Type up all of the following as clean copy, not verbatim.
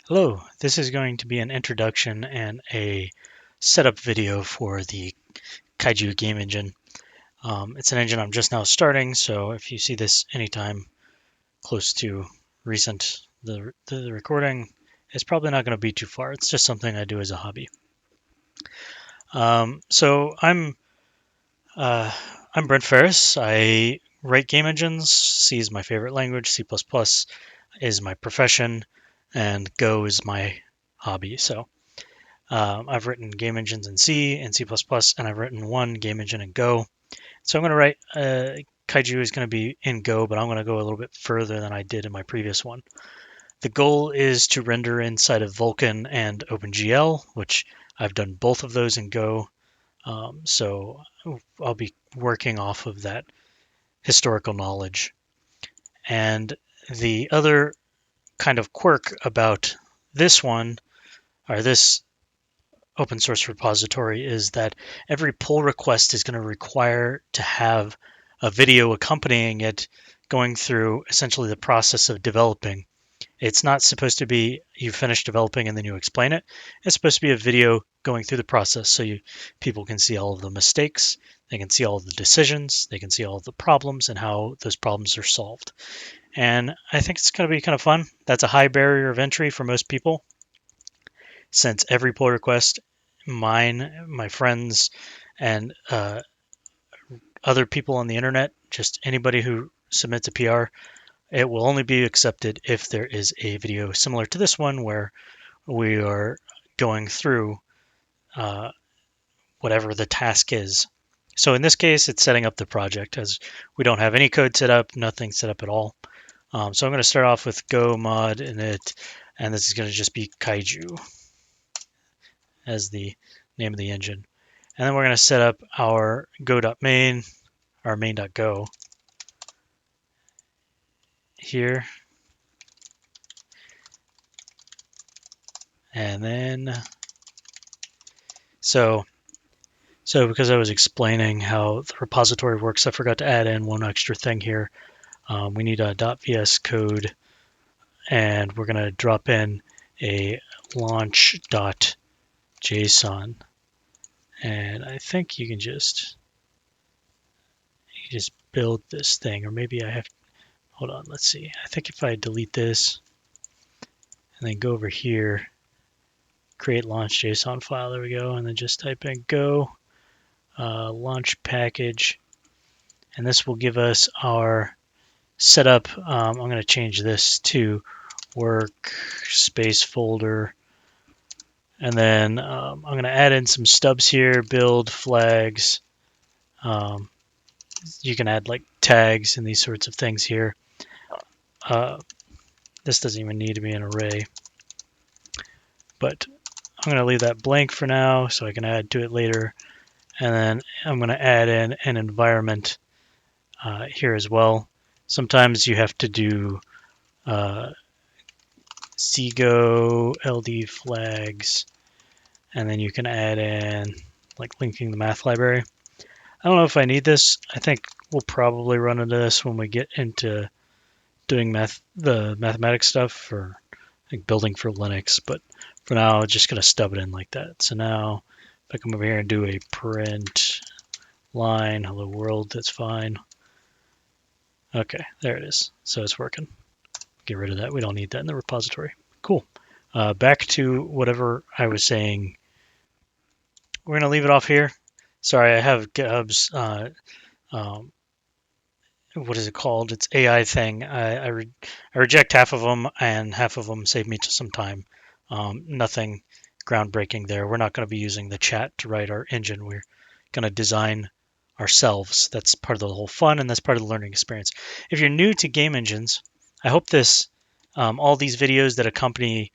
Hello, this is going to be an introduction and a setup video for the Kaiju game engine. It's an engine I'm just now starting, so if you see this anytime close to recent the recording, it's probably not going to be too far. It's just something I do as a hobby. So I'm Brent Ferris. I write game engines. C is my favorite language. C++ is my profession, and Go is my hobby. So I've written game engines in C and C++, and I've written one game engine in Go. So I'm going to write Kaiju is going to be in Go, but I'm going to go a little bit further than I did in my previous one. The goal is to render inside of Vulkan and OpenGL, which I've done both of those in Go. So I'll be working off of that historical knowledge. And the other kind of quirk about this one, or this open source repository, is that every pull request is going to require to have a video accompanying it going through essentially the process of developing. It's not supposed to be you finish developing and then you explain it. It's supposed to be a video going through the process so people can see all of the mistakes, they can see all of the decisions, they can see all of the problems and how those problems are solved. And I think it's going to be kind of fun. That's a high barrier of entry for most people, since every pull request, mine, my friends, and other people on the internet, just anybody who submits a PR, it will only be accepted if there is a video similar to this one where we are going through uh, whatever the task is. So in this case, it's setting up the project, as we don't have any code set up, nothing set up at all. So I'm going to start off with go mod init, and this is going to just be Kaiju as the name of the engine. And then we're going to set up our go.main, our main.go here. And then, so because I was explaining how the repository works, I forgot to add in one extra thing here. We need a .VSCode, and we're going to drop in a launch.json. And I think you can just build this thing, or maybe I have, hold on, let's see. I think if I delete this and then go over here, create launch.json file, there we go, and then just type in go launch package, and this will give us our setup. I'm going to change this to workspace folder, and then I'm going to add in some stubs here, build flags. You can add like tags and these sorts of things here. This doesn't even need to be an array, but I'm going to leave that blank for now so I can add to it later. And then I'm going to add in an environment here as well. Sometimes you have to do cgo ld flags, and then you can add in like linking the math library. I don't know if I need this. I think we'll probably run into this when we get into doing the mathematics stuff for like building for Linux, but for now I'm just going to stub it in like that. So now if I come over here and do a print line hello world, that's fine. Okay, there it is. So it's working. Get rid of that. We don't need that in the repository. Cool. Back to whatever I was saying. We're going to leave it off here. Sorry, I have GitHub's, what is it called? It's AI thing. I reject half of them, and half of them save me some time. Nothing groundbreaking there. We're not going to be using the chat to write our engine. We're going to design ourselves. That's part of the whole fun, and that's part of the learning experience. If you're new to game engines, I hope all these videos that accompany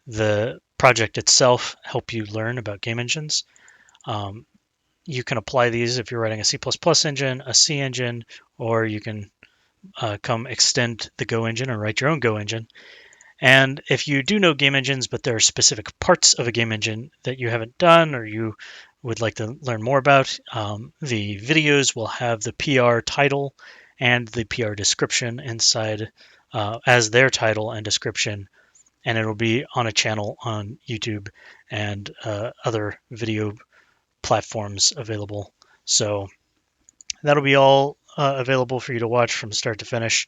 the project itself help you learn about game engines. You can apply these if you're writing a C++ engine, a C engine, or you can come extend the Go engine and write your own Go engine. And if you do know game engines, but there are specific parts of a game engine that you haven't done or you would like to learn more about, the videos will have the PR title and the PR description inside as their title and description. and it'll be on a channel on YouTube and other video platforms available. So that'll be all available for you to watch from start to finish.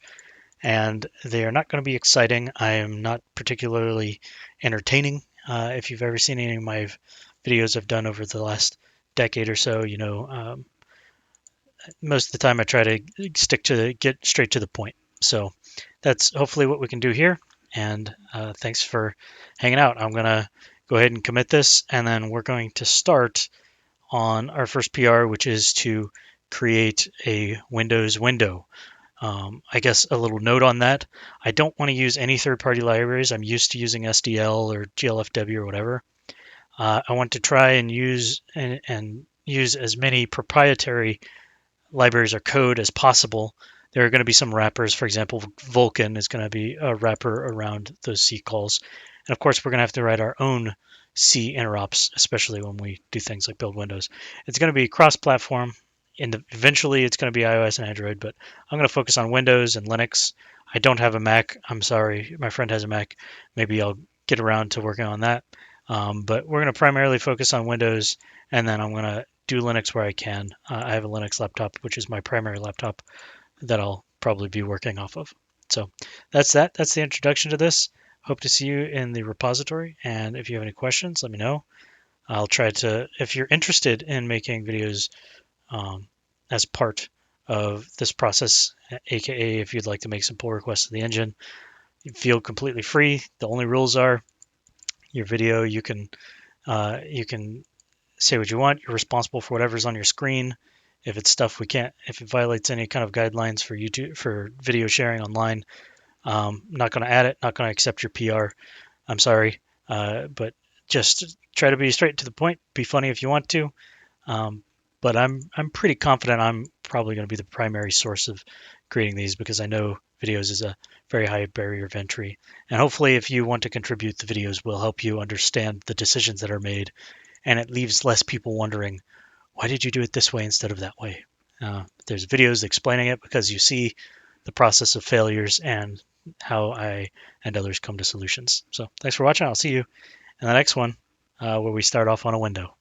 And they are not going to be exciting. I am not particularly entertaining. If you've ever seen any of my videos I've done over the last decade or so, most of the time I try to get straight to the point. So that's hopefully what we can do here. And thanks for hanging out. I'm going to go ahead and commit this, and then we're going to start on our first PR, which is to create a Windows window. I guess a little note on that. I don't want to use any third-party libraries. I'm used to using SDL or GLFW or whatever. I want to try and use use as many proprietary libraries or code as possible. There are going to be some wrappers. For example, Vulkan is going to be a wrapper around those C calls. And of course, we're going to have to write our own C interops, especially when we do things like build Windows. It's going to be cross-platform. Eventually, it's going to be iOS and Android, but I'm going to focus on Windows and Linux. I don't have a Mac. I'm sorry. My friend has a Mac. Maybe I'll get around to working on that. But we're going to primarily focus on Windows, and then I'm going to do Linux where I can. I have a Linux laptop, which is my primary laptop that I'll probably be working off of. So that's that. That's the introduction to this. Hope to see you in the repository. And if you have any questions, let me know. I'll try to, if you're interested in making videos as part of this process, aka if you'd like to make some pull requests to the engine, you feel completely free. The only rules are your video, you can say what you want. You're responsible for whatever's on your screen. If it's stuff we can't, if it violates any kind of guidelines for YouTube for video sharing online, not going to add it. Not going to accept your PR. I'm sorry, but just try to be straight to the point. Be funny if you want to. But I'm pretty confident I'm probably going to be the primary source of creating these because I know videos is a very high barrier of entry. And hopefully, if you want to contribute, the videos will help you understand the decisions that are made, and it leaves less people wondering, why did you do it this way instead of that way? There's videos explaining it because you see the process of failures and how I and others come to solutions. So thanks for watching. I'll see you in the next one where we start off on a window.